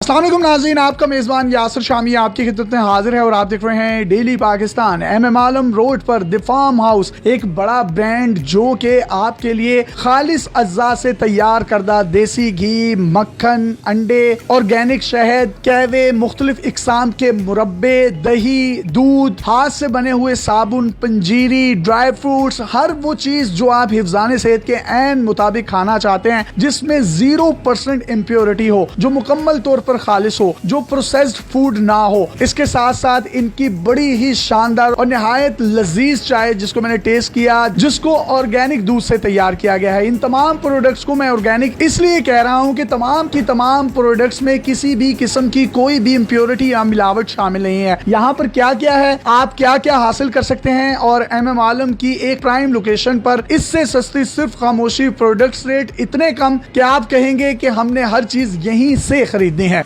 अस्सलाम वालेकुम नाज़रीन, आपका मेज़बान यासिर शामी आपकी खिदमत में हाजिर है और आप देख रहे हैं डेली पाकिस्तान। MM आलम रोड पर द फार्म हाउस, एक बड़ा ब्रांड जो कि आपके लिए खालिस अज्जा से तैयार करदा देसी घी, मक्खन, अंडे, ऑर्गेनिक शहद, कहवे, मुख्तलिफ इकसाम के मुरब्बे, दही, दूध, हाथ से बने हुए साबुन, पंजीरी, ड्राई फ्रूट्स, हर वो चीज जो आप हिफ्जान सेहत के ऐन मुताबिक खाना चाहते हैं, जिसमें 0% इम्प्योरिटी हो, जो मुकम्मल तौर पर खालिस हो, जो प्रोसेस्ड फूड ना हो। इसके साथ साथ इनकी बड़ी ही शानदार और निहायत लजीज चाय जिसको मैंने टेस्ट किया, जिसको ऑर्गेनिक दूध से तैयार किया गया है। इन तमाम प्रोडक्ट्स को मैं ऑर्गेनिक इसलिए कह रहा हूं कि तमाम की तमाम प्रोडक्ट्स में किसी भी किस्म की कोई भी इम्प्योरिटी या मिलावट शामिल नहीं है। यहाँ पर क्या क्या है, आप क्या क्या हासिल कर सकते हैं, और MM आलम की एक प्राइम लोकेशन पर इससे सस्ती सिर्फ खामोशी प्रोडक्ट्स रेट इतने कम कि आप कहेंगे कि हमने हर चीज यहीं से खरीदनी है।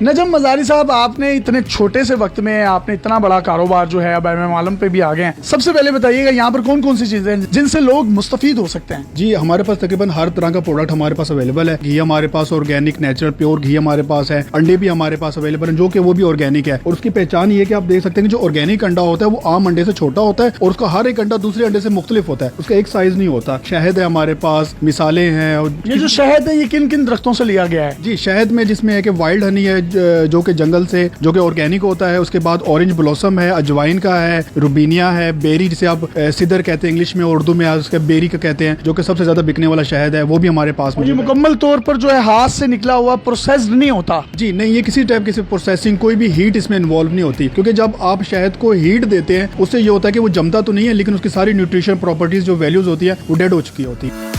नजम मजारी साहब, आपने इतने छोटे से वक्त में आपने इतना बड़ा कारोबार जो है अब MM आलम पे भी आ गए हैं। सबसे पहले बताइएगा यहाँ पर कौन कौन सी चीजें हैं जिनसे लोग मुस्तफीद हो सकते हैं? जी, हमारे पास तकरीबन हर तरह का प्रोडक्ट हमारे पास अवेलेबल है। घी हमारे पास ऑर्गेनिक नेचुरल प्योर घी हमारे पास है। अंडे भी हमारे पास अवेलेबल है जो कि वो भी ऑर्गेनिक है, और उसकी पहचान ये कि आप देख सकते हैं कि जो ऑर्गेनिक अंडा होता है वो आम अंडे से छोटा होता है और उसका हर एक अंडा दूसरे अंडे से मुख्तलिफ होता है, उसका एक साइज नहीं होता। शहद है हमारे पास, मिसाले हैं। और ये जो शहद है ये किन किन दरख्तों से लिया गया है? जी, शहद में जिसमें है कि वाइल्ड हनी है जो कि जंगल से, जो कि ऑर्गेनिक होता है। उसके बाद ऑरेंज ब्लॉसम है, अजवाइन का है, रुबीनिया है, बेरी जिसे आप सिदर कहते हैं इंग्लिश में, उर्दू में उसके बेरी का कहते हैं, जो कि सबसे ज्यादा बिकने वाला शहद है, वो भी हमारे पास ये मुकम्मल तौर पर जो है हाथ से निकला हुआ प्रोसेस्ड नहीं होता? जी नहीं, ये किसी टाइप की प्रोसेसिंग कोई भी हीट इसमें इन्वॉल्व नहीं होती, क्योंकि जब आप शहद को हीट देते हैं उससे ये होता है कि वो जमता तो नहीं है, लेकिन उसकी सारी न्यूट्रिशन प्रॉपर्टीज जो वैल्यूज होती है वो डेड हो चुकी होती है।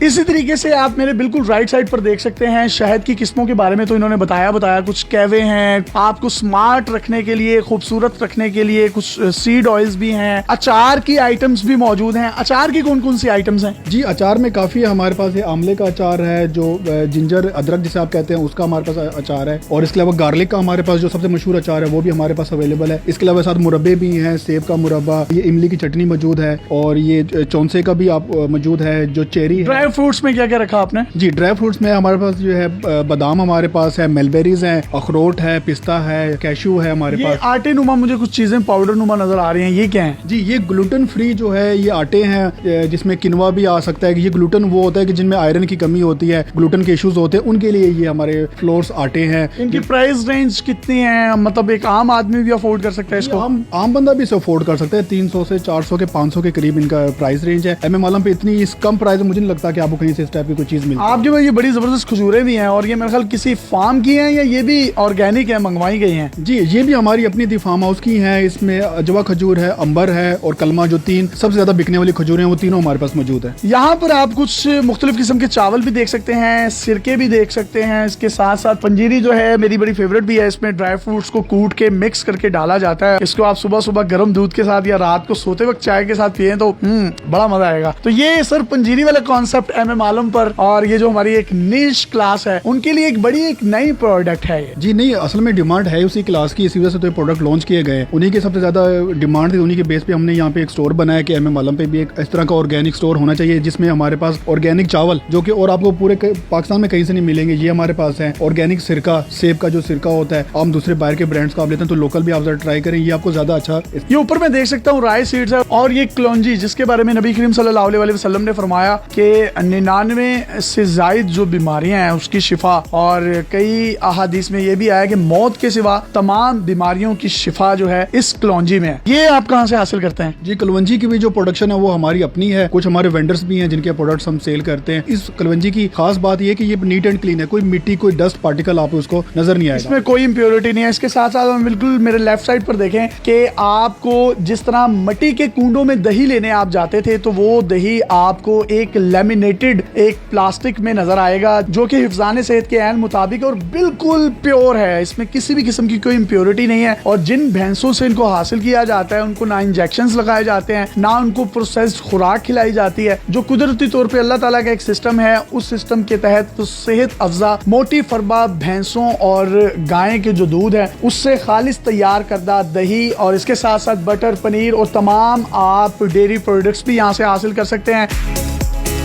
इसी तरीके से आप मेरे बिल्कुल राइट साइड पर देख सकते हैं शहद की किस्मों के बारे में तो इन्होंने बताया कुछ कहवे हैं, आपको स्मार्ट रखने के लिए, खूबसूरत रखने के लिए कुछ सीड ऑयल्स भी हैं, अचार की आइटम्स भी मौजूद हैं। अचार की कौन कौन सी आइटम्स हैं? जी, अचार में काफी है हमारे पास। ये आमले का अचार है, जो जिंजर अदरक जिसे आप कहते हैं उसका हमारे पास अचार है, और इसके अलावा गार्लिक का हमारे पास जो सबसे मशहूर अचार है वो भी हमारे पास अवेलेबल है। इसके अलावा साथ मुरब्बे भी हैं, सेब का मुरब्बा, ये इमली की चटनी मौजूद है, और ये चौंसे का भी आप मौजूद है, जो चेरी है। फ्रूट्स में क्या क्या रखा आपने? जी, ड्राई फ्रूट्स में हमारे पास जो है बादाम हमारे पास है, मेलबेरीज हैं, अखरोट है, पिस्ता है, कैशू है हमारे पास। आटे नुमा मुझे कुछ चीजें पाउडर नुमा नजर आ रही हैं, ये क्या है? जी, ये ग्लूटेन फ्री जो है ये आटे हैं, जिसमें किनवा भी आ सकता है। ये ग्लूटेन वो होता है कि जिनमें आयरन की कमी होती है, ग्लूटेन के इश्यूज होते हैं, उनके लिए ये हमारे फ्लोर्स आटे हैं। इनकी प्राइस रेंज कितनी है? मतलब एक आम आदमी भी अफोर्ड कर सकता है इसको? आम बंदा भी इसे अफोर्ड कर सकता है। 300 से 400 के 500 के करीब इनका प्राइस रेंज है। MM आलम पे इतनी इस कम प्राइस में मुझे नहीं लगता कि आपको कहीं से इस टाइप की कोई चीज मिलती है। आपके पास ये बड़ी जबरदस्त खजूरें भी हैं, और ये मेरे ख्याल किसी फार्म की हैं या ये भी ऑर्गेनिक है, मंगवाई गई हैं? जी, ये भी हमारी अपनी दी फार्म हाउस की हैं। इसमें अजवा खजूर है, अंबर है और कलमा, जो 3 सबसे ज्यादा बिकने वाली खजूरें हैं, वो तीनों हमारे पास मौजूद है। यहाँ पर आप कुछ मुख्तलिफ किस्म के चावल भी देख सकते हैं, सिरके भी देख सकते हैं। इसके साथ साथ पंजीरी जो है मेरी बड़ी फेवरेट भी है। इसमें ड्राई फ्रूट्स को कूट के मिक्स करके डाला जाता है। इसको आप सुबह सुबह गर्म दूध के साथ या रात को सोते वक्त चाय के साथ पिए तो बड़ा मजा आएगा। तो ये सर पंजीरी वाला कॉन्सेप्ट MM आलम पर, और ये जो हमारी एक निश क्लास है उनके लिए एक नई प्रोडक्ट है ये। जी नहीं, असल में डिमांड है उसी क्लास की, इसी वजह से तो ये प्रोडक्ट लॉन्च किए गए। उन्हीं के सबसे ज्यादा डिमांड थी, उन्हीं के बेस पे हमने यहाँ पे एक स्टोर बनाया कि MM आलम पे भी एक इस तरह का ऑर्गेनिक स्टोर होना चाहिए, जिसमें हमारे पास ऑर्गेनिक चावल जो कि और आपको पूरे पाकिस्तान में कहीं से नहीं मिलेंगे, ये हमारे पास है। ऑर्गेनिक सिरका, सेब का जो सिरका होता है, हम दूसरे बाहर के ब्रांड्स का आप लेते हैं तो लोकल भी आप ट्राई करें, ये आपको ज्यादा अच्छा। ये ऊपर मैं देख सकता हूँ राई सीड्स है, और ये क्लौंजी जिसके बारे में नबी करीम सल्लल्लाहु अलैहि वसल्लम ने फरमाया कि 99 से जायद जो बीमारियां हैं उसकी शिफा, और कई अहादीस में ये भी आया कि मौत के सिवा तमाम बीमारियों की शिफा जो है इस क्लौंजी में है। ये आप कहाँ से हासिल करते हैं? जी, कलवंजी की भी जो प्रोडक्शन है वो हमारी अपनी है। कुछ हमारे वेंडर्स भी हैं जिनके प्रोडक्ट्स हम सेल करते हैं। इस कलवंजी की खास बात ये कि ये नीट एंड क्लीन है, कोई मिट्टी, कोई डस्ट पार्टिकल आपको उसको नजर नहीं आएगा, इसमें कोई इम्प्योरिटी नहीं है। इसके साथ साथ हम बिल्कुल मेरे लेफ्ट साइड पर देखें कि आपको जिस तरह मिट्टी के कुंडों में दही लेने आप जाते थे तो वो दही आपको एक लेमिनेट कार्बोनेटेड एक प्लास्टिक में नजर आएगा, जो कि हिफ्ज़ाने सेहत के ऐन मुताबिक और बिल्कुल प्योर है। इसमें किसी भी किस्म की कोई इम्प्योरिटी नहीं है। और जिन भैंसों से इनको हासिल किया जाता है उनको ना इंजेक्शंस लगाए जाते हैं, ना उनको प्रोसेस्ड खुराक खिलाई जाती है। जो कुदरती तौर पे अल्लाह ताला का एक सिस्टम है, उस सिस्टम के तहत तो सेहत अफजा मोटी फरबा भैंसों और गाय के जो दूध है उससे खालिस तैयार करदा दही और इसके साथ साथ बटर, पनीर और तमाम आप डेयरी प्रोडक्ट्स भी यहाँ से हासिल कर सकते हैं।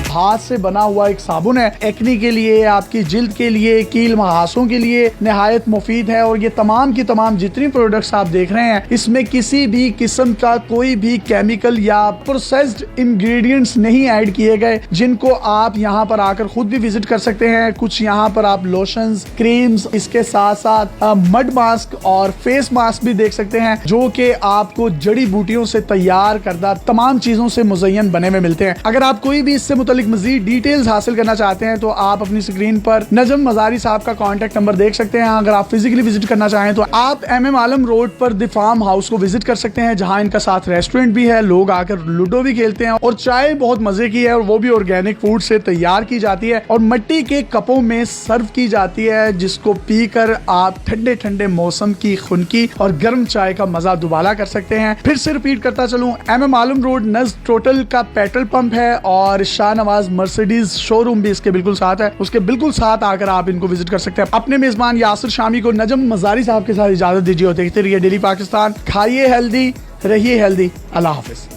हाथ से बना हुआ एक साबुन है, एक्नी के लिए, आपकी जिल्द के लिए, कील महासों के लिए निहायत मुफीद है। और ये तमाम की तमाम जितनी प्रोडक्ट्स आप देख रहे हैं इसमें किसी भी किस्म का कोई भी केमिकल या प्रोसेस्ड इंग्रेडिएंट्स नहीं ऐड किए गए, जिनको आप यहाँ पर आकर खुद भी विजिट कर सकते हैं। कुछ यहाँ पर आप लोशंस, क्रीम्स, इसके साथ साथ मड मास्क और फेस मास्क भी देख सकते हैं, जो कि आपको जड़ी बूटियों से तैयार करदा तमाम चीजों से मुज़य्यन बने में मिलते हैं। अगर आप कोई भी इससे मुतालिक मजीद डिटेल्स हासिल करना चाहते हैं तो आप अपनी स्क्रीन पर नजम मजारी साहब का कॉन्टेक्ट नंबर देख सकते हैं। अगर आप फिजिकली विजिट करना चाहें तो आप MM आलम रोड पर द फार्म हाउस को विजिट कर सकते हैं, जहां इनका साथ रेस्टोरेंट भी है। लोग आकर लूडो भी खेलते हैं और चाय बहुत मजे की है और वो भी ऑर्गेनिक फूड से तैयार की जाती है और मिट्टी के कपों में सर्व की जाती है, जिसको पीकर आप ठंडे ठंडे मौसम की खुनकी और गर्म चाय का मजा दुबाला कर सकते हैं। फिर से रिपीट करता चलूं, MM आलम रोड नज़ टोटल का पेट्रोल पंप है और शाहनवाज मर्सिडीज शोरूम भी इसके बिल्कुल साथ है। उसके बिल्कुल साथ आकर आप इनको विजिट कर सकते हैं। अपने मेजबान यासिर शामी को नजम मजारी साहब के साथ इजाजत दीजिए और देखते रहिए डेली पाकिस्तान। खाइए हेल्दी, रहिए हेल्दी। अल्लाह हाफिज।